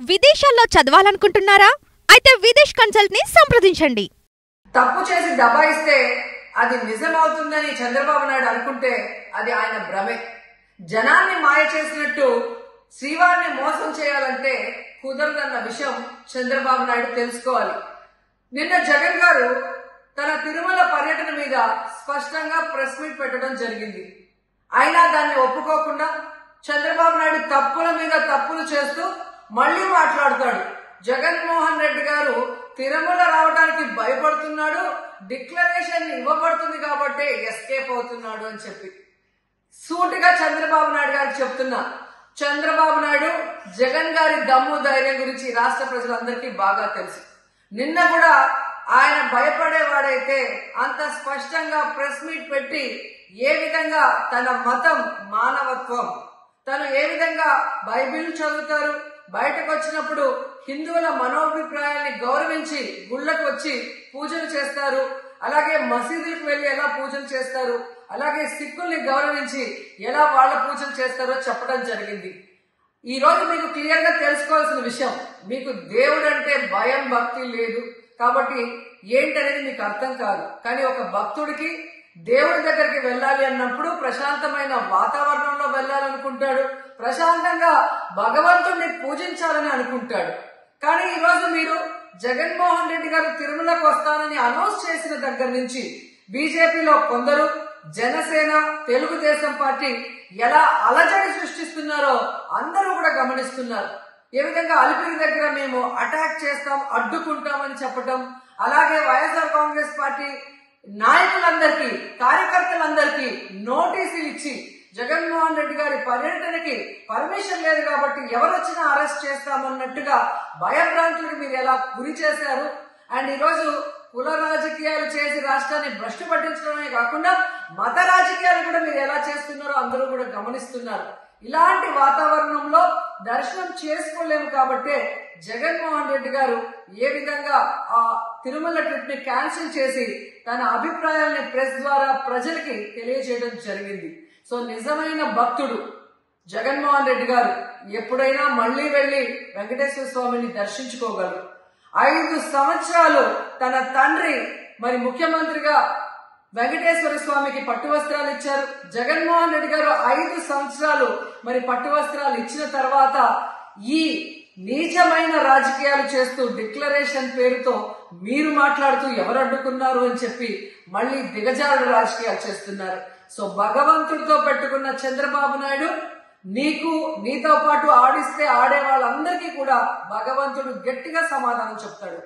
విదేశాల్లో చదవాలనుకుంటున్నారా? అయితే విదేశ్ కన్సల్ట్ ని సంప్రదించండి. తప్పు చేసి దబాయిస్తే అది నిజమవుతుందని చంద్రబాబు నాయుడు అనుకుంటే అది ఆయన భ్రమే. జనాన్ని మాయ చేసినట్టు శ్రీవారిని మోసం చేయాలంటే కుదరదన్న విషయం చంద్రబాబు నాయుడు తెలుసుకోవాలి. నిన్న జగన్ గారు తన తిరుమల పర్యటన మీద స్పష్టంగా ప్రెస్ మీట్ పెట్టడం జరిగింది. అయినా దాన్ని ఒప్పుకోకుండా చంద్రబాబు నాయుడు తప్పుల మీద తప్పులు చేస్తూ మళ్లీ మాట్లాడుతాడు. జగన్మోహన్ రెడ్డి గారు తిరుమల రావడానికి భయపడుతున్నాడు, డిక్లరేషన్ ఇవ్వబడుతుంది కాబట్టి ఎస్కేప్ అవుతున్నాడు అని చెప్పి సూటిగా చంద్రబాబు నాయుడు గారికి చెప్తున్నా. చంద్రబాబు నాయుడు జగన్ గారి దమ్ము ధైర్యం గురించి రాష్ట్ర ప్రజలందరికీ బాగా తెలుసు. నిన్న కూడా ఆయన భయపడేవాడైతే అంత స్పష్టంగా ప్రెస్ మీట్ పెట్టి ఏ విధంగా తన మతం మానవత్వం, తను ఏ విధంగా బైబిల్ చదువుతారు, బయటకు వచ్చినప్పుడు హిందువుల మనోభిప్రాయాన్ని గౌరవించి గుళ్ళకు వచ్చి పూజలు చేస్తారు, అలాగే మసీదులకు వెళ్లి ఎలా పూజలు చేస్తారు, అలాగే సిక్కుల్ని గౌరవించి ఎలా వాళ్ళ పూజలు చేస్తారో చెప్పడం జరిగింది. ఈ రోజు మీకు క్లియర్ గా తెలుసుకోవాల్సిన విషయం, మీకు దేవుడు అంటే భయం భక్తి లేదు కాబట్టి ఏంటనేది మీకు అర్థం కాదు. కానీ ఒక భక్తుడికి దేవుడి దగ్గరికి వెళ్ళాలి అన్నప్పుడు ప్రశాంతమైన వాతావరణంలో వెళ్ళాలనుకుంటాడు, ప్రశాంతంగా భగవంతుడిని పూజించాలని అనుకుంటాడు. కానీ ఈ రోజు మీరు జగన్మోహన్ రెడ్డి గారు తిరుమలకు వస్తానని అనౌన్స్ చేసిన దగ్గర నుంచి బీజేపీలో కొందరు, జనసేన, తెలుగుదేశం పార్టీ ఎలా అలజడి సృష్టిస్తున్నారో అందరూ కూడా గమనిస్తున్నారు. ఏ విధంగా అలిపిరి దగ్గర మేము అటాక్ చేస్తాం, అడ్డుకుంటామని చెప్పటం, అలాగే వైఎస్ఆర్ కాంగ్రెస్ పార్టీ నాయకులందరికీ, కార్యకర్తలందరికీ నోటీసులు ఇచ్చి జగన్మోహన్ రెడ్డి గారి పర్యటనకి పర్మిషన్ లేదు కాబట్టి ఎవరు వచ్చినా అరెస్ట్ చేస్తామన్నట్టుగా భయభ్రాంతులకు మీరు ఎలా గురి చేశారు. అండ్ ఈరోజు కుల రాజకీయాలు చేసి రాష్ట్రాన్ని భ్రష్టు పట్టించడమే కాకుండా మత రాజకీయాలు కూడా మీరు ఎలా చేస్తున్నారో అందరూ కూడా గమనిస్తున్నారు. ఇలాంటి వాతావరణంలో దర్శనం చేసుకోలేము కాబట్టి జగన్మోహన్ రెడ్డి గారు ఏ విధంగా ఆ తిరుమల ట్రిప్ ని క్యాన్సిల్ చేసి తన అభిప్రాయాల్ని ప్రెస్ ద్వారా ప్రజలకి తెలియజేయడం జరిగింది. సో నిజమైన భక్తుడు జగన్మోహన్ రెడ్డి గారు ఎప్పుడైనా మళ్లీ వెళ్లి వెంకటేశ్వర స్వామిని దర్శించుకోగలరు. 5 సంవత్సరాలు తన తండ్రి మరి ముఖ్యమంత్రిగా వెంకటేశ్వర స్వామికి పట్టు వస్త్రాలు ఇచ్చారు. జగన్మోహన్ రెడ్డి గారు 5 సంవత్సరాలు మరి పట్టు వస్త్రాలు ఇచ్చిన తర్వాత ఈ నీచమైన రాజకీయాలు చేస్తూ డిక్లరేషన్ పేరుతో మీరు మాట్లాడుతూ ఎవరు అడ్డుకున్నారు అని చెప్పి మళ్ళీ దిగజారుడు రాజకీయాలు చేస్తున్నారు. సో భగవంతుడితో పెట్టుకున్న చంద్రబాబు నాయుడు నీతో పాటు ఆడిస్తే ఆడే వాళ్ళందరికీ కూడా భగవంతుడు గట్టిగా సమాధానం చెప్తాడు.